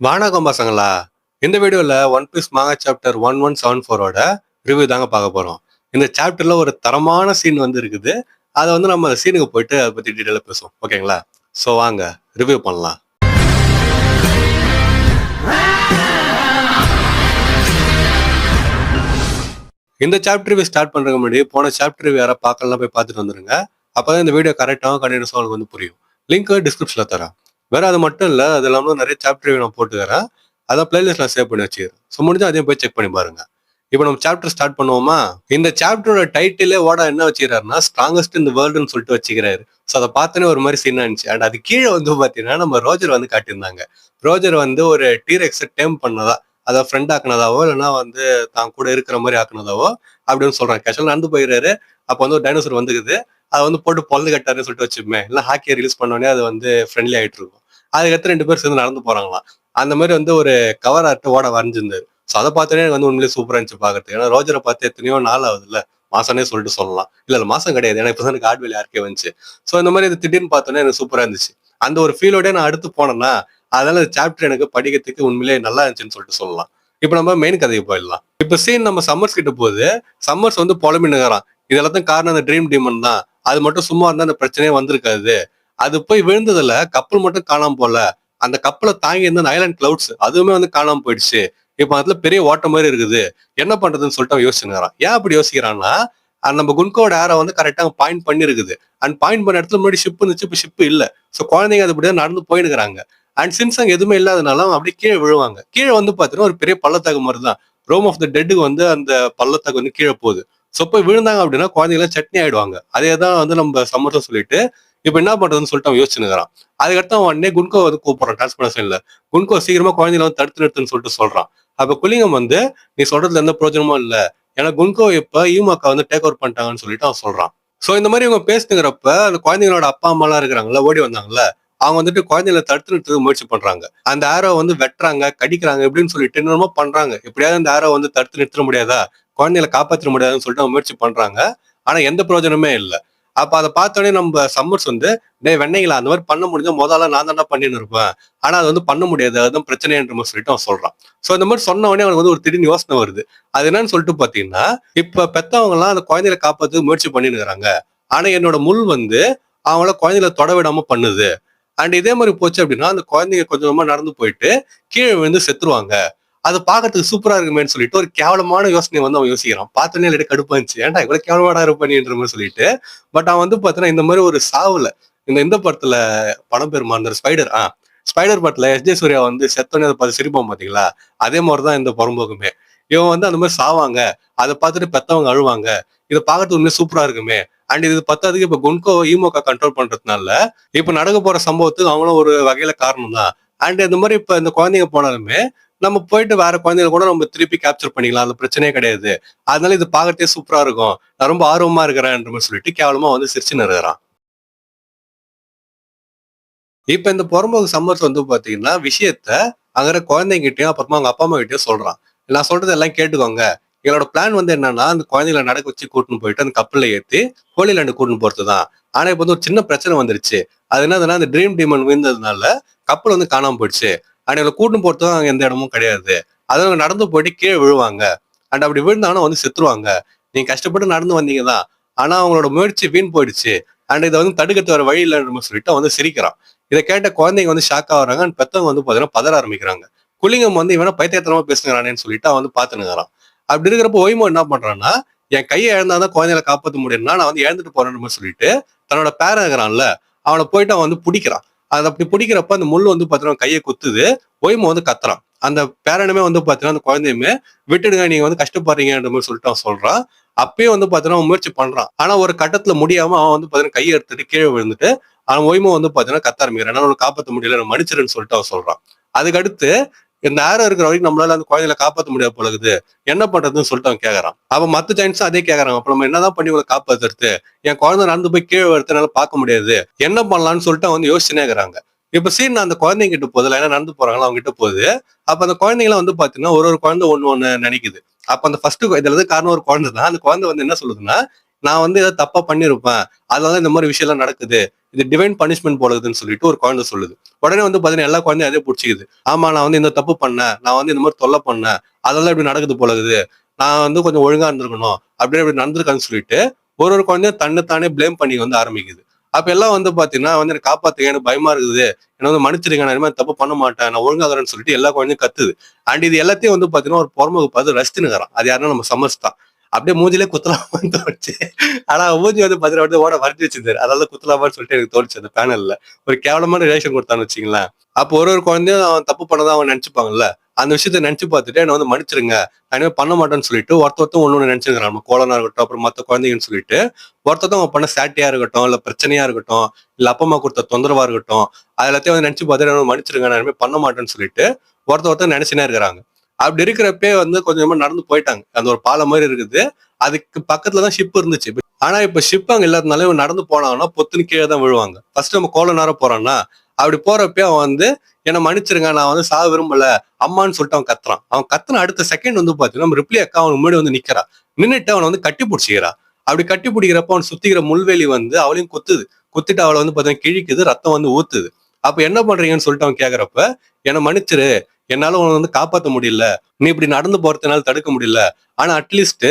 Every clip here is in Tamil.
வணக்கம் பசங்களா. இந்த வீடியோல ஒன் பீஸ் மாங்கா சாப்டர் 1174ஓட ரிவ்யூ தாங்க பார்க்க போறோம். இந்த சாப்டர்ல ஒரு தரமான சீன் வந்து இருக்குது. அத வந்து நம்ம சீனுக்கு போயிட்டு அத பத்தி டீடைலா பேசுவோம். ஓகேங்களா? சோ வாங்க ரிவ்யூ பண்ணலாம். இந்த சாப்டர் ரிவ்யூ ஸ்டார்ட் பண்றதுக்கு முன்னாடி போன சாப்டர் ரிவ்யூ யாரா பார்க்கலாம் போய் பார்த்துட்டு வந்துருங்க. அப்பதான் இந்த வீடியோ கரெக்டாவும் கன்டினியூஸா உங்களுக்கு வந்து புரியும். லிங்க் டிஸ்கிரிப்ஷன்ல தரேன். வேற அது மட்டும் இல்ல, அது இல்லாம நிறைய சாப்டர் ரிவ்யூ நான் போட்டுக்கிறேன். அத பிளேலிஸ்ட்ல சேவ் பண்ணி வச்சுக்கிறேன். சோ முடிஞ்சா அதையும் போய் செக் பண்ணி பாருங்க. இப்போ நம்ம சாப்டர் ஸ்டார்ட் பண்ணுவோமா? இந்த சாப்டரோட டைட்டிலே ஓடா என்ன வச்சுக்கிறாருன்னா, ஸ்ட்ராங்கஸ்ட் இன் தி வேர்ல்டுன்னு சொல்லிட்டு வச்சுக்கிறாரு. சோ அத பார்த்தோனே ஒரு மாரி சீனா இருந்துச்சு. அண்ட் அது கீழ வந்து பார்த்தீங்கன்னா, நம்ம ரோஜர் வந்து காட்டியிருந்தாங்க. ரோஜர் வந்து ஒரு டீரெக்ஸ டேம் பண்ணதா, அத ஃப்ரெண்ட் ஆக்குனதாவோ, இல்லன்னா வந்து தான் கூட இருக்கிற மாரி ஆக்குனதாவோ அப்படின்னு சொல்றாங்க. கேஷுவலா நடந்து போயிறாரு. அப்ப வந்து ஒரு டைனோசர் வந்துக்குது. அத வந்து போட்டு பொளந்து கட்டாருன்னு சொல்லிட்டு வச்சுப்போமே. இல்ல ஹாக்கிய ரிலீஸ் பண்ணோனே அது வந்து ஃப்ரெண்ட்லி ஆயிட்டு இருக்கும். அதுக்கடுத்து 2 பேரும் சேர்ந்து நடந்து போறாங்களாம். அந்த மாரி வந்து ஒரு கவர் ஆர்ட் ஓட வரைஞ்சிருந்தாரு. சோ அத பார்த்தோனே எனக்கு வந்து உண்மையிலேயே சூப்பரா இருந்துச்சு பார்க்கறதுக்கு. ஏன்னா ரோஜர பார்த்து எத்தனையோ நாள் ஆகுதுல்ல. மாசம்னே சொல்லிட்டு சொல்லலாம். இல்ல மாசம் கிடையாது. ஏன்னா இப்பதான் எனக்கு ஹார்ட்வேல் யாருக்கே வந்துச்சு. சோ இந்த மாரி இது திடீர்னு பார்த்தோனே எனக்கு சூப்பரா இருந்துச்சு. அந்த ஒரு ஃபீலோடயே நான் அடுத்து போனேன்னா, அதனால இந்த சாப்டர் எனக்கு படிக்கிறதுக்கு உண்மையிலேயே நல்லா இருந்துச்சுன்னு சொல்லிட்டு சொல்லலாம். இப்ப நம்ம மெயின் கதைக்கு போயிடலாம். இப்ப சீன் நம்ம சம்மர்ஸ் கிட்ட போகுது. சம்மர்ஸ் வந்து புலம்பின்னுக்குறான். இது எல்லாத்துக்கும் காரணம் அந்த ட்ரீம் டீமன் தான். அது மட்டும் சும்மா இருந்தா அந்த பிரச்சனையே வந்திருக்காது. அது போய் விழுந்ததுல கப்பல் மட்டும் காணாம போல. அந்த கப்பல தாங்கி இருந்த அந்த ஐலாண்ட் கிளவுட்ஸ் அதுவுமே வந்து காணாம போயிடுச்சு. இப்ப அதுல பெரிய ஓட்ட மாதிரி இருக்குது. என்ன பண்றதுன்னு சொல்லிட்டு அவன் யோசிச்சுக்கிறான். ஏன் அப்படி யோசிக்கிறான்னா, நம்ம குன்கோட ஏரோ வந்து கரெக்டா பாயிண்ட் பண்ணிருக்குது. அண்ட் பாயிண்ட் பண்ண இடத்துல முன்னாடி ஷிப் இருந்துச்சு. இப்ப ஷிப் இல்ல. சோ குழந்தைங்க அது அப்படியே நடந்து போயினுக்குறாங்க. அண்ட் சின்ஸ் அங்க எதுவுமே இல்லாதனால அவங்க அப்படியே கீழே விழுவாங்க. கீழே வந்து பாத்தீங்கன்னா ஒரு பெரிய பள்ளத்தாக்கு மாதிரி தான். ரோம் ஆஃப் த டெட்டுக்கு வந்து அந்த பள்ளத்தாக்கு வந்து கீழே போகுது. சோ போய் விழுந்தாங்க அப்படின்னா குழந்தைங்க சட்னி ஆயிடுவாங்க. அதேதான் வந்து நம்ம சமரசம் சொல்லிட்டு இப்ப என்ன பண்றதுன்னு சொல்லிட்டு அவன் யோசிச்சுக்கிறான். அதுக்கடுத்து அவன் உடனே குன்கோ வந்து கூப்பிடுறான் டிரான்ஸ்பரேஷன்ல. குன்கோ சீக்கிரமா குழந்தைகளை வந்து தடுத்து நிறுத்துன்னு சொல்லிட்டு சொல்றான். அப்ப குலிங்கம் வந்து நீ சொல்றதுல எந்த பிரயோஜனமும் இல்ல. ஏன்னா குன்கோ இப்ப ஈமாக்கா வந்து டேக் ஓவர் பண்ணிட்டாங்கன்னு சொல்லிட்டு அவன் சொல்றான். சோ இந்த மாதிரி இவங்க பேசுங்கிறப்ப அந்த குழந்தைங்களோட அப்பா அம்மா எல்லாம் இருக்கிறாங்கல்ல, ஓடி வந்தாங்கல்ல, அவங்க வந்துட்டு குழந்தைகளை தடுத்து நிறுத்துறதுக்கு முயற்சி பண்றாங்க. அந்த ஆரோ வந்து வெட்டுறாங்க, கடிக்கிறாங்க இப்படின்னு சொல்லிட்டு என்னென்னமோ பண்றாங்க. எப்படியாவது அந்த ஆரோ வந்து தடுத்து நிறுத்த முடியாதா, குழந்தைகளை காப்பாற்ற முடியாதுன்னு சொல்லிட்டு அவங்க முயற்சி பண்றாங்க. ஆனா எந்த பிரயோஜனமே இல்ல. அப்ப அதை பார்த்தோடனே நம்ம சம்மர்ஸ் வந்து, டேய் வெண்ணைங்களா அந்த மாதிரி பண்ண முடிஞ்சா முதல்ல நான் தான்டா பண்ணின்னு இருப்பேன். ஆனா அது வந்து பண்ண முடியாது. அதுதான் பிரச்சனைன்ற மாதிரி சொல்லிட்டு அவன் சொல்றான். சோ இந்த மாதிரி சொன்ன உடனே அவனுக்கு வந்து ஒரு திடீர்னு யோசனை வருது. அது என்னன்னு சொல்லிட்டு பாத்தீங்கன்னா, இப்ப பெத்தவங்க எல்லாம் அந்த குழந்தைகளை காப்பாத்துக்கு முயற்சி பண்ணின்னு இருக்காங்க. ஆனா என்னோட முள் வந்து அவங்கள குழந்தைகளை தொட விடாம பண்ணுது. அண்ட் இதே மாதிரி போச்சு அப்படின்னா அந்த குழந்தைங்க கொஞ்சம் கொஞ்சமா நடந்து போயிட்டு கீழே விழுந்து செத்துருவாங்க. அது பாக்கிறதுக்கு சூப்பரா இருக்குமேன்னு சொல்லிட்டு ஒரு கேவலமான யோசனையை வந்து அவன் யோசிக்கிறான். பார்த்தோன்னே எனக்கு கடுப்பா இருந்துச்சு. ஏன்டா இவ்வளவு கேவலமாடா இருப்பேன்ற மாதிரி சொல்லிட்டு. பட் அவன் வந்து பாத்தீங்கன்னா இந்த மாதிரி ஒரு சாவுல இந்த படத்துல படம் பேர் மறந்துரு ஸ்பைடர் ஸ்பைடர் படத்துல எஸ் ஜே சூர்யா வந்து செத்தோன்னே அதை பார்த்து சிரிப்பான் பாத்தீங்களா? அதே மாதிரிதான் இந்த புறம்போக்குமே. இவன் வந்து அந்த மாதிரி சாவாங்க. அதை பார்த்துட்டு பெத்தவங்க அழுவாங்க. இதை பார்க்கறதுக்கு உண்மையே சூப்பரா இருக்குமே. அண்ட் இது பத்தாதுக்கு இப்ப குன்கோ ஈமோக்கா கண்ட்ரோல் பண்றதுனால இப்ப நடக்க போற சம்பவத்துக்கு அவங்களும் ஒரு வகையில காரணம் தான். அண்ட் இந்த மாதிரி இப்ப இந்த குழந்தைங்க போனாலுமே நம்ம போயிட்டு வேற குழந்தைகளை கூட நம்ம திருப்பி கேப்சர் பண்ணிக்கலாம். அது பிரச்சனையே கிடையாது. அதனால இது பார்க்கறதே சூப்பரா இருக்கும். நான் ரொம்ப ஆர்வமா இருக்கிறேன்ற மாதிரி சொல்லிட்டு கேவலமா வந்து சிரிச்சுன்னு இருக்கிறான். இப்ப இந்த புறம்போக்கு சம்மர்ஸ் வந்து பாத்தீங்கன்னா விஷயத்த அங்க இருக்கிற குழந்தைங்கிட்டயும் அப்புறமா அவங்க அப்பா அம்மா கிட்டயும் சொல்றான். நான் சொல்றது எல்லாம் கேட்டுக்கோங்க. என்னோட பிளான் வந்து என்னன்னா அந்த குழந்தைகளை நடக்க வச்சு கூட்டின்னு போயிட்டு அந்த கப்பல்ல ஏத்தி ஹோலி லேண்டு கூட்டின்னு போறதுதான். ஆனா இப்ப வந்து ஒரு சின்ன பிரச்சனை வந்துருச்சு. அது என்னதுன்னா அந்த ட்ரீம் டீமன் விழுந்ததுனால கப்பல் வந்து காணாம போயிடுச்சு. ஆனா இவங்களை கூட்டின்னு போறதுக்கும் அங்க எந்த இடமும் கிடையாது. அதனால நடந்து போயிட்டு கீழே விழுவாங்க. அண்ட் அப்படி விழுந்தாங்கன்னா வந்து செத்துருவாங்க. நீங்க கஷ்டப்பட்டு நடந்து வந்தீங்க தான். ஆனா அவங்களோட முயற்சி வீண் போயிடுச்சு. அண்ட் இதை வந்து தடுக்கிறது வர வழி இல்லைன்ற சொல்லிட்டு அவன் வந்து சிரிக்கிறான். இதை கேட்ட குழந்தைங்க வந்து ஷாக் ஆகுறாங்க. அண்ட் பெத்தவங்க வந்து பாத்தீங்கன்னா பதற ஆரம்பிக்கிறாங்க. குலிங்கம் வந்து இவன பைத்தியத்தனமா பேசுகிறானேன்னு சொல்லிட்டு அவன் வந்து பாத்துனுங்கிறான். அப்படி இருக்கிறப்ப ஒய்மோ என்ன பண்றான்னா, என் கையை இழந்தாதான் குழந்தைகளை காப்பாற்ற முடியும்னா நான் வந்து இழந்துட்டு போறேன்னு மாதிரி சொல்லிட்டு தன்னோட பேரன் இருக்கிறான்ல அவனை போயிட்டு அவன் வந்து பிடிக்கிறான். அது அப்படி பிடிக்கிறப்ப அந்த முள் வந்து பாத்தீங்கன்னா கையை குத்துது. ஒய்மோ வந்து கத்துறான். அந்த பேரனுமே வந்து பாத்தீங்கன்னா அந்த குழந்தையுமே விட்டுடுங்க நீங்க வந்து கஷ்டப்படுறீங்கன்ற மாதிரி சொல்லிட்டு அவன் சொல்றான். அப்பயும் வந்து பாத்தீங்கன்னா அவன் முயற்சி பண்றான். ஆனா ஒரு கட்டத்துல முடியாம அவன் வந்து பாத்தீங்கன்னா கையை எடுத்துட்டு கீழே விழுந்துட்டு அவன் ஒய்மோ வந்து பாத்தீங்கன்னா கத்த ஆரம்பிக்கிறான். என்னால காப்பாற்ற முடியல மன்னிச்சிருன்னு சொல்லிட்டு அவன் சொல்றான். அதுக்கு அடுத்து இந்த ஆரோ இருக்கிற வரைக்கும் நம்மளால அந்த குழந்தைகளை காப்பாற்ற முடியாது போல இருக்குது. என்ன பண்றதுன்னு சொல்லிட்டு அவன் கேக்குறான். அவன் மத்த ஜெயின்ஸும் அதே கேக்குறாங்க. அப்ப நம்ம என்னதான் பண்ணி இவங்களை காப்பாத்துறது? என் குழந்தை நடந்து போய் கீழே வரதுனால பார்க்க முடியாது. என்ன பண்ணலாம்னு சொல்லிட்டு அவன் வந்து யோசிச்சுனே இருக்கிறாங்க. இப்ப சீன் அந்த குழந்தைங்க கிட்ட போகுதுல ஏன்னா நடந்து போறாங்களா அவங்க கிட்ட போகுது. அப்ப அந்த குழந்தைங்களாம் வந்து பாத்தீங்கன்னா ஒரு ஒரு குழந்தை ஒண்ணு ஒண்ணு நினைக்குது. அப்ப அந்த ஃபர்ஸ்ட் இதுல இருந்து காரணம் ஒரு குழந்தை தான். அந்த குழந்தை வந்து என்ன சொல்லுதுன்னா, நான் வந்து ஏதோ தப்பா பண்ணிருப்பேன், அதனால இந்த மாதிரி விஷயம் எல்லாம் நடக்குது, இது டிவைன் பனிஷ்மெண்ட் போலதுன்னு சொல்லிட்டு ஒரு குழந்தை சொல்லுது. உடனே வந்து பாத்தீங்கன்னா எல்லா குழந்தையும் அதே பிடிச்சிக்குது. ஆமா, நான் வந்து இந்த தப்பு பண்ணேன், நான் வந்து இந்த மாதிரி தொல்லை பண்ணேன், அதெல்லாம் இப்படி நடக்குது போலகுது, நான் வந்து கொஞ்சம் ஒழுங்கா இருந்திருக்கணும், அப்படியே இப்படி நடந்திருக்கான்னு சொல்லிட்டு ஒரு ஒரு குழந்தையும் தன்னைத்தானே பிளேம் பண்ணி வந்து ஆரம்பிக்குது. அப்ப எல்லாம் வந்து பாத்தீங்கன்னா வந்து எனக்கு காப்பாத்துங்க, எனக்கு பயமா இருக்குது, என்ன வந்து மன்னிச்சிடுங்க, நான் இனிமேல் தப்பு பண்ண மாட்டேன், நான் ஒழுங்காகிறேன்னு சொல்லிட்டு எல்லா குழந்தையும் கத்துது. அண்ட் இது எல்லாத்தையும் வந்து பாத்தீங்கன்னா ஒரு பொறமுக பார்த்து ரசிச்சுனுக்கிறான். அது யாருன்னா நம்ம சமஸ் தான். அப்படியே மூஞ்சிலே குத்தலாமான்னு தோணுச்சு. ஆனா மூஞ்சி வந்து பாத்தீங்கன்னா அப்படியே ஓட வரைஞ்சி வச்சிருந்தாரு. அதனால குத்தலாமான்னு சொல்லிட்டு எனக்கு தோணுச்சு அந்த பேனல்ல. ஒரு கேவலமான ரியாக்ஷன் கொடுத்தான்னு வச்சுங்களேன். அப்போ ஒரு ஒரு குழந்தையும் அவன் தப்பு பண்ணதான் அவன் நினைச்சுப்பாங்கல்ல. அந்த விஷயத்த நினைச்சு பார்த்துட்டு என்ன வந்து மன்னிச்சிருங்க, நான் இனிமே பண்ண மாட்டேன்னு சொல்லிட்டு ஒருத்தன் ஒண்ணு நினைச்சுக்கிறான். நம்ம கோலனா இருக்கட்டும், அப்புறம் மத்த குழந்தைங்கன்னு சொல்லிட்டு ஒருத்தன் அவங்க பண்ண சேட்டையா இருக்கட்டும், இல்ல பிரச்சனையா இருக்கட்டும், இல்ல அப்பா அம்மா கொடுத்த தொந்தரவா இருக்கட்டும், அது எல்லாத்தையும் வந்து நினைச்சு பார்த்துட்டு என்ன மன்னிச்சிருங்க, நான் இனிமே பண்ண மாட்டேன்னு சொல்லிட்டு ஒருத்தன் நினைச்சுனே இருக்கிறாங்க. அப்படி இருக்கிறப்பே வந்து கொஞ்சமா நடந்து போயிட்டாங்க. அந்த ஒரு பாலம் மாதிரி இருக்குது. அதுக்கு பக்கத்துலதான் ஷிப் இருந்துச்சு. ஆனா இப்ப ஷிப் அங்க இல்லாதனால இவன் நடந்து போனாங்கன்னா பொத்துன்னு கீழே தான் விழுவாங்க. ஃபர்ஸ்ட் நம்ம கோலனார போறான்னா, அப்படி போறப்ப அவன் வந்து என்ன மன்னிச்சிருங்க, நான் வந்து சாக விரும்பல, அம்மான்னு சொல்லிட்டு அவன் கத்துறான். அவன் கத்துன அடுத்த செகண்ட் வந்து பாத்தீங்கன்னா நம்ம ரிப்ளி அக்கா அவனுக்கு முன்னாடி வந்து நிக்கிறா. நின்னுட்டு அவனை வந்து கட்டி பிடிச்சிக்கிறா. அப்படி கட்டி பிடிக்கிறப்ப அவன் சுத்திக்கிற முள்வேலி வந்து அவளையும் குத்துது. குத்திட்டு அவளை வந்து பாத்தீங்கன்னா கிழிக்குது, ரத்தம் வந்து ஊத்துது. அப்ப என்ன பண்றீங்கன்னு சொல்லிட்டு அவன் கேக்குறப்ப, என்ன மன்னிச்சிரு, என்னால உன்னை வந்து காப்பாத்த முடியல, நீ இப்படி நடந்து போறதுனால தடுக்க முடியல, ஆனா அட்லீஸ்ட்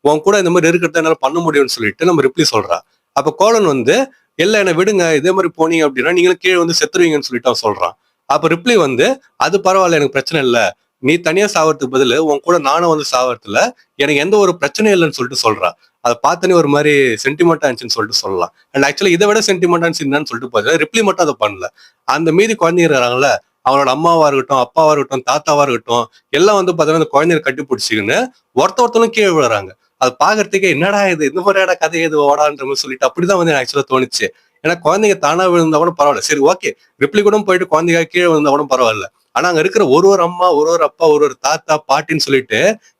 உன் கூட இந்த மாதிரி இருக்கிறத என்னால பண்ண முடியும்னு சொல்லிட்டு நம்ம ரிப்ளி சொல்றா. அப்ப கோலன் வந்து இல்ல என்ன விடுங்க, இதே மாதிரி போனீங்க அப்படின்னா நீங்களும் கீழே வந்து செத்துருவீங்கன்னு சொல்லிட்டு அவன் சொல்றான். அப்ப ரிப்ளி வந்து அது பரவாயில்ல, எனக்கு பிரச்சனை இல்ல, நீ தனியா சாவறதுக்கு பதில் உன் கூட நானும் வந்து சாவறதுல எனக்கு எந்த ஒரு பிரச்சனையும் இல்லைன்னு சொல்லிட்டு சொல்றா. அதை பார்த்தனே ஒரு மாதிரி சென்டிமெண்டா இருந்துச்சுன்னு சொல்லிட்டு சொல்லலாம். அண்ட் ஆக்சுவலி இதை விட சென்டிமெண்டா இருந்துச்சுன்னு சொல்லிட்டு பார்த்தா ரிப்ளி மட்டும் அதை பண்ணல. அந்த மீதி குழந்தைங்க இருக்காங்கல்ல, அவனோட அம்மாவா இருக்கட்டும், அப்பாவா இருக்கட்டும், தாத்தாவா இருக்கட்டும், எல்லாம் வந்து பாத்தீங்கன்னா அந்த குழந்தைய கட்டி பிடிச்சிக்கின்னு ஒருத்தரும் கீழே விழுறாங்க. அது பாக்குறதுக்கே என்னடா இது, இந்த மாதிரியான கதை எது ஓடான்ற மாதிரி சொல்லிட்டு அப்படிதான் வந்து ஆக்சுவலா தோணுச்சு. ஏன்னா குழந்தைங்க தானா விழுந்தா கூட பரவாயில்ல, சரி ஓகே, ரிப்ளி கூட போயிட்டு குழந்தைங்க கீழே விழுந்தா கூட பரவாயில்ல. ஆனா அங்க இருக்கிற ஒரு ஒரு அம்மா, ஒரு ஒரு அப்பா, ஒரு ஒரு தாத்தா, பாட்டின்னு சொல்லிட்டு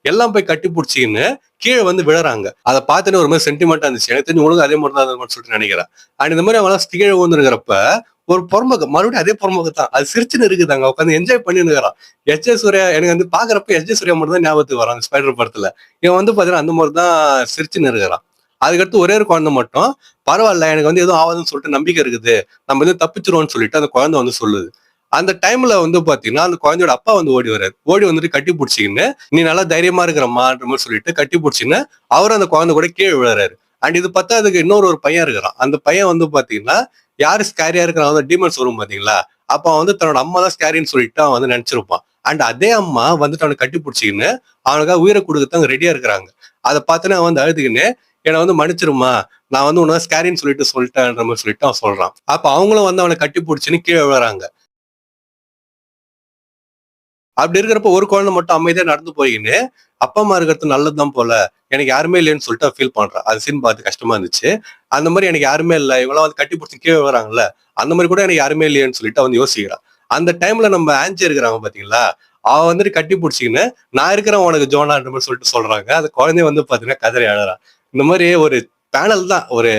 எல்லாம் போய் கட்டி பிடிச்சிக்கின்னு கீழே வந்து விழறாங்க. அதை பார்த்துட்டு ஒரு மாதிரி சென்டிமெண்டா இருந்துச்சு. எனக்கு தெரிஞ்சு உனக்கு அதே மாதிரி தான் சொல்லிட்டு நினைக்கிறேன். அண்ட் இந்த மாதிரி அவன் கீழே விழுந்துருக்கிறப்ப ஒரு பொறம்பக மறுபடியும் அதே பொறம்பக தான் அது சிரிச்சுன்னு இருக்குது, அங்க உட்காந்து என்ஜாய் பண்ணின்னு இருக்கிறான். எஸ் ஜே சூர்யா எனக்கு வந்து பாக்குறப்ப எஸ் ஜே சூர்யா மட்டும் தான் ஞாபகத்துக்கு வரான் ஸ்பைடர் படத்துல. இவன் வந்து பாத்தீங்கன்னா அந்த மாதிரி தான் சிரிச்சுன்னு இருக்கிறான். அதுக்கடுத்து ஒரே ஒரு குழந்தை மட்டும் பரவாயில்ல, எனக்கு வந்து எதுவும் ஆகாதுன்னு சொல்லிட்டு நம்பிக்கை இருக்குது, நம்ம வந்து தப்பிச்சிருவோம்னு சொல்லிட்டு அந்த குழந்தை வந்து சொல்லுது. அந்த டைம்ல வந்து பாத்தீங்கன்னா அந்த குழந்தையோட அப்பா வந்து ஓடி வர்றாரு. ஓடி வந்துட்டு கட்டி பிடிச்சிக்கின்னு நீ நல்லா தைரியமா இருக்கிறம்மான்ற மாதிரி சொல்லிட்டு கட்டி பிடிச்சின்னு அவரும் அந்த குழந்தை கூட கீழே விழுறாரு. அண்ட் இது பார்த்தா அதுக்கு இன்னொரு பையன் இருக்கிறான். அந்த பையன் வந்து பாத்தீங்கன்னா யாரு ஸ்கேரியா இருக்கிறான், டீமன்ஸ் வரும் பாத்தீங்களா, அப்ப அவன் வந்து தன்னோட அம்மா தான் ஸ்கேரின்னு சொல்லிட்டு அவன் வந்து நினைச்சிருப்பான். அண்ட் அதே அம்மா வந்துட்டு அவனை கட்டி பிடிச்சிக்கின்னு அவனுக்காக உயிரை கொடுக்கத்தான் ரெடியா இருக்கிறாங்க. அதை பார்த்துன்னு அவன் வந்து அழுதுகின்னு என்னை வந்து மன்னிச்சிருமா, நான் வந்து உன்ன ஸ்கேரின்னு சொல்லிட்டேன்ற மாதிரி சொல்லிட்டு அவன் சொல்றான். அப்ப அவங்களும் வந்து அவனை கட்டி பிடிச்சின்னு கீழே விழுறாங்க. அப்படி இருக்கிறப்ப ஒரு குழந்தை மட்டும் அமைதியா நடந்து போயின்னு அப்பா அம்மா இருக்கிறது நல்லதுதான் போல, எனக்கு யாருமே இல்லைன்னு சொல்லிட்டு ஃபீல் பண்றான். அது சீன் பார்த்து கஷ்டமா இருந்துச்சு. அந்த மாதிரி எனக்கு யாருமே இல்லை, இவங்களாம் வந்து கட்டி பிடிச்சி கீழே வராங்கல்ல, அந்த மாதிரி கூட எனக்கு யாருமே இல்லையேன்னு சொல்லிட்டு அவன் யோசிக்கிறான். அந்த டைம்ல நம்ம ஆன்சி இருக்கிறாங்க பாத்தீங்களா, அவன் வந்துட்டு கட்டி பிடிச்சிக்கின்னு நான் இருக்கிறேன் உனக்கு ஜோனான்ற மாதிரி சொல்லிட்டு சொல்றாங்க. அந்த குழந்தைய வந்து பாத்தீங்கன்னா கதறி அழறான். இந்த மாதிரி ஒரு பேனல் தான், ஒரு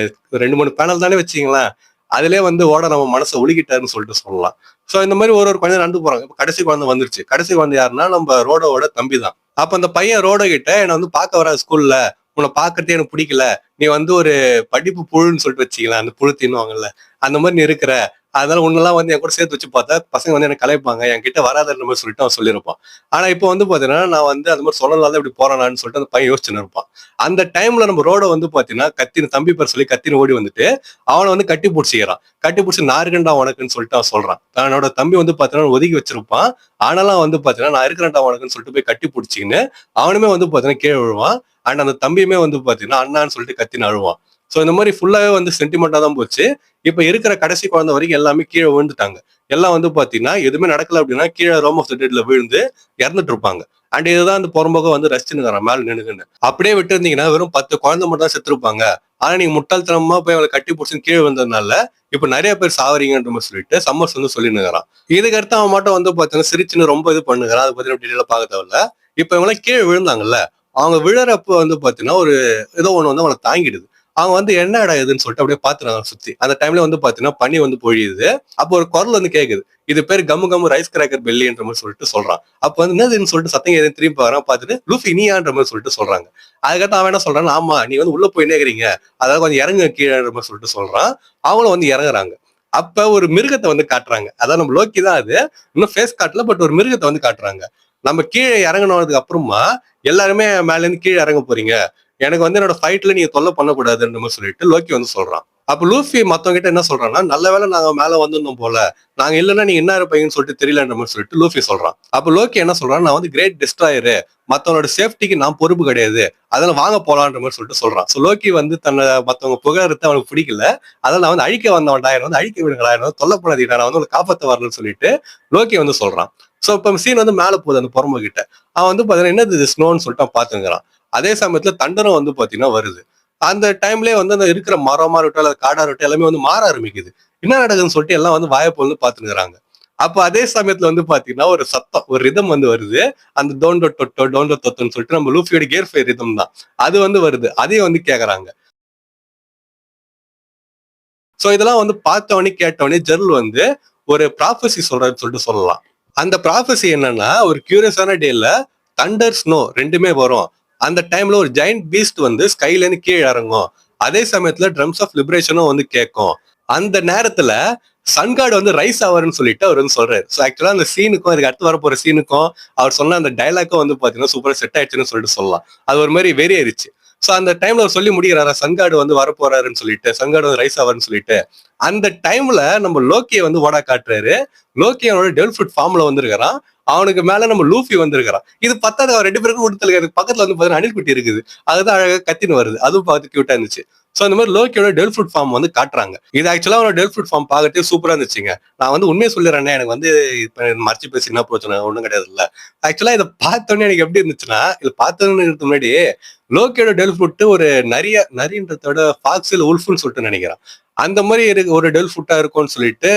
2, 3 பேனல் தானே வச்சீங்களேன், அதுலயே வந்து ஓட நம்ம மனசை உலுக்கிட்டாருன்னு சொல்லிட்டு சொல்லலாம். சோ இந்த மாதிரி ஒரு ஒரு குழந்தை நடந்து போறாங்க. இப்ப கடைசி குழந்தை வந்துருச்சு. கடைசி குழந்தை யாருன்னா நம்ம ரோடோட தம்பி தான். அப்ப அந்த பையன் ரோட கிட்ட என்ன வந்து பார்க்க வர ஸ்கூல்ல, உன்னை பார்க்கறதே எனக்கு பிடிக்கல, நீ வந்து ஒரு படிப்பு புழுன்னு சொல்லிட்டு வச்சுக்கலாம், அந்த புழு தின்னுவாங்கல்ல, அந்த மாதிரி நீ இருக்கிற, அதனால உன்னெல்லாம் வந்து என் கூட சேர்த்து வச்சு பார்த்தா பசங்க வந்து எனக்கு கலாய்ப்பாங்க, என்கிட்ட வராதன்ற மாதிரி சொல்லிட்டு அவன் சொல்லியிருப்பான். ஆனா இப்போ வந்து பாத்தீங்கன்னா நான் வந்து அந்த மாதிரி சொன்னதால இப்படி போறானான்னு சொல்லிட்டு அந்த பையன் யோசிச்சுன்னு இருப்பான். அந்த டைம்ல நம்ம ரோட வந்து பாத்தீங்கன்னா கத்தின தம்பி பேர் சொல்லி கத்தின்னு ஓடி வந்துட்டு அவனை வந்து கட்டி பிடிச்சிக்கிறான். கட்டி பிடிச்சி நான் இருக்கேன்டா உனக்குன்னு சொல்லிட்டு அவன் சொல்றான். தன்னோட தம்பி வந்து பாத்தீங்கன்னா ஒதுக்கி வச்சிருப்பான். ஆனாலும் வந்து பாத்தீங்கன்னா நான் இருக்கிறேன்டா உனக்குன்னு சொல்லிட்டு போய் கட்டி பிடிச்சிக்கின்னு அவனுமே வந்து பாத்தீங்கன்னா கீழே விழுவான். அண்ட் அந்த தம்பியுமே வந்து பாத்தீங்கன்னா அண்ணான்னு சொல்லிட்டு கத்தின்னு அழுவான். சோ இந்த மாதிரி ஃபுல்லாவே வந்து சென்டிமெண்டா தான் போச்சு. இப்ப இருக்கிற கடைசி குழந்தை வரைக்கும் எல்லாமே கீழே விழுந்துட்டாங்க. எல்லாம் வந்து பாத்தீங்கன்னா எதுவுமே நடக்கல அப்படின்னா கீழே ரோம் ஆஃப் த டெட்ல விழுந்து இறந்துட்டு இருப்பாங்க. அண்ட் இதுதான் அந்த புறம்போக வந்து ரசிச்சுன்னு மேல நின்னுக்குன்னு. அப்படியே விட்டு இருந்தீங்கன்னா வெறும் 10 குழந்தை மட்டும் தான் செத்துருப்பாங்க. ஆனா நீங்க முட்டாள்தனமா போய் அவங்களை கட்டி பிடிச்சி கீழே வந்ததுனால இப்ப நிறைய பேர் சாவறீங்கன்ற மாதிரி சொல்லிட்டு சம்மர்ஸ் வந்து சொல்லினுங்கிறான். இதுக்கு அடுத்து அவன் மட்டும் வந்து பாத்தீங்கன்னா சிரிச்சுன்னு ரொம்ப இது பண்ணுகிறான். அதை பத்தி டீட்டெயிலா பார்க்க தேவையில்ல. இப்ப இவங்க கீழே விழுந்தாங்கல்ல, அவங்க விழறப்ப வந்து பாத்தீங்கன்னா ஒரு ஏதோ ஒண்ணு வந்து அவங்களை தாங்கிடுது. அவங்க வந்து என்னடா இதுன்னு சொல்லிட்டு அப்படியே பாத்துறாங்க சுத்தி. அந்த டைம்ல வந்து பாத்தீங்கன்னா பனி வந்து பொழியுது. அப்போ ஒரு குரல் வந்து கேக்குது. இது பேரு கம்மு கம்மு ரைஸ் கிராக்கர் பெல்லின்ற மாதிரி சொல்லிட்டு சொல்றான். அப்ப வந்து என்னதுன்னு சொல்லிட்டு சத்தம் எதுவும் திரும்பி பாக்குறான். பாத்துட்டு லூஃபி நீயான்ற மாதிரி சொல்லிட்டு சொல்றாங்க. அதுக்கப்புறம் அவன் என்ன சொல்றான், ஆமா நீ வந்து உள்ள போய் நிக்கிறீங்க, அதாவது கொஞ்சம் இறங்க கீழன்ற மாதிரி சொல்லிட்டு சொல்றான். அவங்களும் வந்து இறங்குறாங்க. அப்ப ஒரு மிருகத்தை வந்து காட்டுறாங்க. அதாவது நம்ம லோக்கி தான் அது. இன்னும் ஃபேஸ் காட்டல, பட் ஒரு மிருகத்தை வந்து காட்டுறாங்க. நம்ம கீழே இறங்கினதுக்கு அப்புறமா எல்லாருமே மேல இருந்து கீழே இறங்க போறீங்க, எனக்கு வந்து என்னோட ஃபைட்ல நீங்க தொல்லை பண்ணக்கூடாதுன்ற மாதிரி சொல்லிட்டு லோக்கி வந்து சொல்றான். அப்ப லூஃபி மத்தவங்க கிட்ட என்ன சொல்றான்னா, நல்ல வேளை நாங்க மேல வந்திருந்தோம் போல, நாங்க இல்லைன்னா நீங்க என்ன இருப்பீங்கன்னு சொல்லிட்டு தெரியலன்ற மாதிரி சொல்லிட்டு லூஃபி சொல்றான். அப்ப லோக்கி என்ன சொல்றான், நான் வந்து கிரேட் டிஸ்ட்ராயரு, மத்தவனோட சேஃப்டிக்கு நான் பொறுப்பு கிடையாது, அதெல்லாம் வாங்க போலான்ற மாதிரி சொல்லிட்டு சொல்றான். சோ லோக்கி வந்து தன்னை மத்தவங்க புகழறது அவனுக்கு பிடிக்கல, அதெல்லாம் நான் வந்து அழிக்க வந்தவன்டா, என்ன வந்து அழிக்க விடுங்களா, என்ன வந்து தொல்லை பண்ணாதீங்க, நான் வந்து உங்களை காப்பாத்த வரணும்னு சொல்லிட்டு லோக்கி வந்து சொல்றான். சோ இப்ப சீன் வந்து மேல போகுது அந்த பொறுமை கிட்ட. அவன் வந்து பாத்தீங்கன்னா என்னது இது ஸ்னோன்னு சொல்லிட்டு அவன் பாத்துங்கிறான். அதே சமயத்துல தண்டனம் வந்து பாத்தீங்கன்னா வருது. அந்த டைம்லயே வந்து அந்த இருக்கிற மரமா இருக்கட்டும் அல்லது காடா இருக்கட்டும் எல்லாமே வந்து மாற ஆரம்பிக்குது. என்ன நடக்குதுன்னு சொல்லிட்டு எல்லாம் வந்து வாயப்பொழுது பாத்துக்கிறாங்க. அப்ப அதே சமயத்துல வந்து பாத்தீங்கன்னா ஒரு சத்தம், ஒரு ரிதம் வந்து வருது. அந்த டோண்டோ டொட்டோ டோண்டோ தொட்டோன்னு சொல்லிட்டு நம்ம லூஃபியோட கியர் ஃபைவ் ரிதம் தான். அது வந்து வருது. அதையும் வந்து கேக்குறாங்க. சோ இதெல்லாம் வந்து பார்த்தவொடனே கேட்டவொடனே ஜெர்ல் வந்து ஒரு ப்ராஃபஸி சொல்றாருன்னு சொல்லிட்டு சொல்லலாம். அந்த ப்ராஃபஸி என்னன்னா, ஒரு கியூரியஸான டேல தண்டர், ஸ்னோ 2மே வரும். அந்த டைம்ல ஒரு ஜெயண்ட் பீஸ்ட் வந்து ஸ்கைல இருந்து கீழ இறங்கும். அதே சமயத்துல ட்ரம்ஸ் ஆஃப் லிபரேஷனும் வந்து கேட்கும். அந்த நேரத்துல சன் காட் வந்து ரைஸ் ஆவாருன்னு சொல்லிட்டு அவர் வந்து சொல்றாரு. ஸோ ஆக்சுவலா அந்த சீனுக்கும் அதுக்கு அடுத்து வரப்போற சீனுக்கும் அவர் சொன்ன அந்த டைலாக்கும் வந்து பாத்தீங்கன்னா சூப்பரா செட் ஆயிடுச்சுன்னு சொல்லிட்டு சொல்லலாம். அது ஒரு மாதிரி வெறி ஆயிருச்சு. சோ அந்த டைம்ல அவர் சொல்லி முடிக்கிறாரா, சன்காடு வந்து வரப்போறாருன்னு சொல்லிட்டு, சன்காடு வந்து ரைஸ் ஆவாருன்னு சொல்லிட்டு, அந்த டைம்ல நம்ம லோக்கியை வந்து ஓடா காட்டுறாரு. லோக்கி அவனோட டெவல் ஃப்ரூட் ஃபார்ம்ல வந்திருக்கிறான். அவனுக்கு மேல நம்ம லூஃபி வந்திருக்கிறான். இது பத்தாது, அவர் 2 பேருக்கும் கொடுத்தல் பக்கத்துல வந்து பாத்தீங்கன்னா அணில் குட்டி இருக்குது. அதுதான் அழகா கத்தின்னு வருது. அதுவும் பார்த்து கியூட்டா இருந்துச்சு. சோ அந்த மாதிரி லோக்கியோட டெவல் ஃப்ரூட் ஃபார்ம் வந்து காட்டுறாங்க. இது ஆக்சுவலா அவனோட டெவல் ஃப்ரூட் ஃபார்ம் பார்க்கறதுக்கு சூப்பரா இருந்துச்சுங்க. நான் வந்து உண்மையை சொல்லிடுறேன், எனக்கு வந்து இப்ப மறைச்சு பேசி என்ன பிரச்சனை ஒண்ணும் கிடையாது இல்ல. ஆக்சுவலா இதை பார்த்தோன்னே எனக்கு எப்படி இருந்துச்சுன்னா, இது பார்த்தோன்னு முன்னாடி லோக்கியோட டெல் ஃபுட் ஒரு நரின்றதோட ஃபாக்ஸில் உல்ஃப்னு சொல்லிட்டு நினைக்கிறேன். அந்த மாதிரி ஒரு டெல் ஃபுட்டா இருக்கும்னு சொல்லிட்டு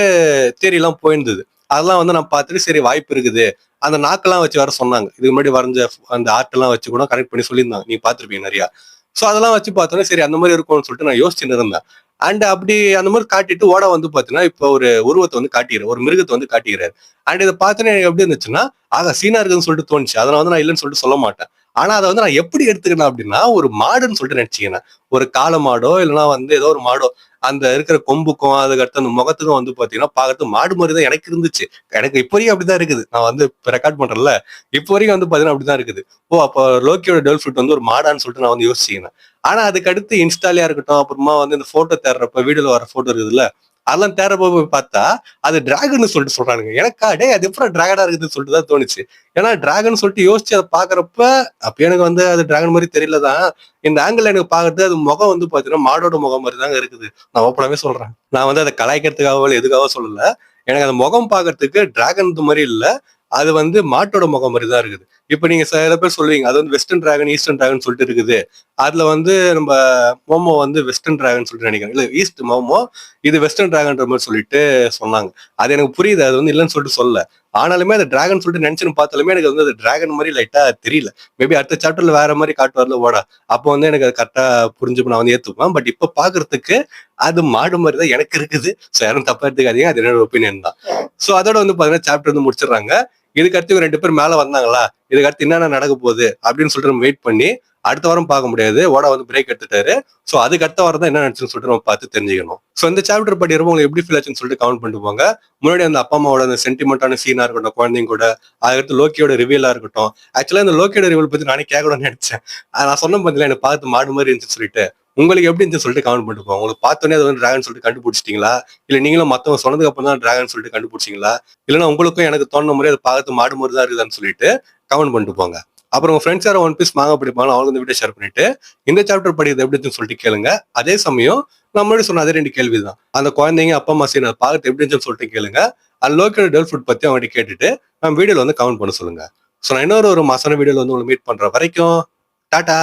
தேரி எல்லாம் போயிருந்தது. அதெல்லாம் வந்து நான் பார்த்துட்டு சரி வாய்ப்பு இருக்குது. அந்த நாக்கெல்லாம் வச்சு வேற சொன்னாங்க. இதுக்கு முன்னாடி வரைஞ்ச அந்த ஆர்ட் எல்லாம் வச்சு கூட கனெக்ட் பண்ணி சொல்லியிருந்தாங்க. நீங்க பார்த்திருப்பீங்க நிறையா. சோ அதெல்லாம் வச்சு பார்த்தோன்னா சரி அந்த மாதிரி இருக்கும்னு சொல்லிட்டு நான் யோசிச்சுட்டு இருந்தேன். அண்ட் அப்படி அந்த மாதிரி காட்டிட்டு ஓட வந்து பாத்தீங்கன்னா இப்ப ஒரு உருவத்தை வந்து காட்டிடுறாரு, ஒரு மிருகத்தை வந்து காட்டிடுறாரு. அண்ட் இதை பார்த்தோன்னே எனக்கு எப்படி இருந்துச்சுன்னா, ஆக சீனா இருக்குன்னு சொல்லிட்டு தோணுச்சு. அதனால வந்து நான் இல்லைன்னு சொல்லிட்டு சொல்ல மாட்டேன். ஆனா அதை வந்து நான் எப்படி எடுத்துக்கணும் அப்படின்னா, ஒரு மாடுன்னு சொல்லிட்டு நினைச்சுக்கினேன். ஒரு காளை மாடோ இல்லைன்னா வந்து ஏதோ ஒரு மாடோ அந்த இருக்கிற கொம்புக்கும் அதுக்கடுத்து அந்த முகத்துக்கும் வந்து பாத்தீங்கன்னா பாக்கிறதுக்கு மாடு மாதிரி தான் எனக்கு இருந்துச்சு. எனக்கு இப்போ வரைக்கும் அப்படிதான் இருக்குது. நான் வந்து ரெக்கார்ட் பண்றேன்ல, இப்போ வரைக்கும் வந்து பாத்தீங்கன்னா அப்படிதான் இருக்குது. ஓ அப்போ லோக்கியோட டெவல் ஃப்ரூட் வந்து ஒரு மாடான்னு சொல்லிட்டு நான் வந்து யோசிச்சுக்கினேன். ஆனா அதுக்கு அடுத்து இன்ஸ்டாலயா இருக்கட்டும், அப்புறமா வந்து இந்த போட்டோ தேடுறப்ப வீடியோல வர போட்டோ இருக்குதுல்ல, அதெல்லாம் தேடுறப்ப போய் பார்த்தா அது டிராகன் சொல்லிட்டு சொல்றானுங்க. எனக்கா டே அது எப்படி டிராகனா இருக்குதுன்னு சொல்லிட்டு தான் தோணுச்சு. ஏன்னா டிராகன் சொல்லிட்டு யோசிச்சு அதை பாக்குறப்ப அப்ப எனக்கு வந்து அது டிராகன் மாதிரி தெரியலதான். இந்த ஆங்கிள் எனக்கு பாக்குறது அது முகம் வந்து பாத்தீங்கன்னா மாடோட முகம் மாதிரி தாங்க இருக்குது. நான் ஓப்பனாவே சொல்றேன். நான் வந்து அதை கலாய்க்கிறதுக்காகவோ எதுக்காக சொல்லல. எனக்கு அந்த முகம் பாக்குறதுக்கு டிராகன் மாதிரி இல்ல, அது வந்து மாட்டோட முகம் மாதிரி தான் இருக்குது. இப்ப நீங்க சில பேர் சொல்லுவீங்க அது வந்து வெஸ்டர்ன் டிராகன் ஈஸ்டர்ன் டிராகன் சொல்லிட்டு இருக்குது. அதுல வந்து நம்ம மோமோ வந்து வெஸ்டர்ன் டிராகன் சொல்லிட்டு நினைக்கிறேன். இல்ல ஈஸ்ட் மோமோ, இது வெஸ்டர்ன் டிராகன்ற மாதிரி சொல்லிட்டு சொன்னாங்க. அது எனக்கு புரியுது, அது வந்து இல்லைன்னு சொல்லிட்டு சொல்லல. ஆனாலுமே அது டிராகன் சொல்லிட்டு நினைச்சுன்னு பார்த்தாலுமே எனக்கு வந்து அது டிராகன் மாதிரி லைட்டா தெரியல. மேபி அடுத்த சாப்டர்ல வேற மாதிரி காட்டுவார்ல ஓடா, அப்போ வந்து எனக்கு அது கரெக்டா புரிஞ்சு நான் வந்து ஏத்துப்பேன். பட் இப்ப பாக்குறதுக்கு அது மாடு மாதிரி தான் எனக்கு இருக்குது. ஸோ யாரும் தப்பா எடுத்துக்காதீங்க, அது என்னோட ஒப்பீனியன் தான். ஸோ அதோட வந்து பாத்தீங்கன்னா சாப்டர் வந்து முடிச்சிடுறாங்க. இதுக்கு அடுத்து 2 பேர் மேல வந்தாங்களா, இதுக்கு அடுத்து என்னென்ன நடக்க போகுது அப்படின்னு சொல்லிட்டு நம்ம வெயிட் பண்ணி அடுத்த வாரம் பார்க்க முடியாது. ஓடா வந்து பிரேக் எடுத்துட்டாரு. சோ அதுக்கு அடுத்த வாரம் தான் என்ன நடந்துச்சுன்னு சொல்லிட்டு நம்ம பார்த்து தெரிஞ்சுக்கணும். சோ இந்த சாப்டர் படிக்கிறப்ப உங்களுக்கு எப்படி ஃபீல் ஆச்சுன்னு சொல்லிட்டு கமெண்ட் பண்ணிட்டு போங்க. முன்னாடி அந்த அப்பா அம்மாவோட அந்த சென்டிமெண்டான சீனா இருக்கட்டும், குழந்தைங்க கூட, அதுக்கடுத்து லோக்கியோட ரிவீலா இருக்கட்டும். ஆக்சுவலா இந்த லோக்கியோட ரிவீல் பத்தி நானே கேட்கணும்னு நினைச்சேன். நான் சொன்ன பார்த்தீங்களா எனக்கு பார்த்து மாடு மாதிரி இருந்துச்சுன்னு சொல்லிட்டு. உங்களுக்கு எப்படி இருந்துச்சு சொல்லிட்டு கமெண்ட் பண்ணிட்டு போங்க. உங்களுக்கு பார்த்தோன்னே அது வந்து டிராகன் சொல்லிட்டு கண்டுபிடிச்சிட்டீங்களா, இல்ல நீங்களும் மத்தவங்க சொன்னதுக்கு அப்புறம் தான் டிராகன் சொல்லிட்டு கண்டுபிடிச்சிங்களா, இல்லைன்னா உங்களுக்கும் எனக்கு தோணுன முறை அதை பார்த்து மாடு மாதிரி தான் இருக்குதான்னு சொல்லிட்டு கமெண்ட் பண்ணிட்டு போங்க. அப்புறம் உங்க ஃப்ரெண்ட்ஸ் யாரும் ஒன் பீஸ் மாங்க படிப்பாங்க, அவங்க இந்த வீடியோ ஷேர் பண்ணிட்டு இந்த சாப்டர் படிக்கிறது எப்படி இருந்துன்னு சொல்லிட்டு கேளுங்க. அதே சமயம் நான் முன்னாடி சொன்ன அதே 2 கேள்வி தான். அந்த குழந்தைங்க அப்பா அம்மா சீனை பார்த்து எப்படி இருந்துச்சுன்னு சொல்லிட்டு கேளுங்க. அந்த லோக்கல் டெவல் ஃபுட் பத்தி அவங்ககிட்ட கேட்டுட்டு நம்ம வீடியோல வந்து கமெண்ட் பண்ண சொல்லுங்க. ஸோ நான் இன்னொரு மாசான வீடியோல வந்து உங்களை மீட் பண்ற வரைக்கும் டாடா.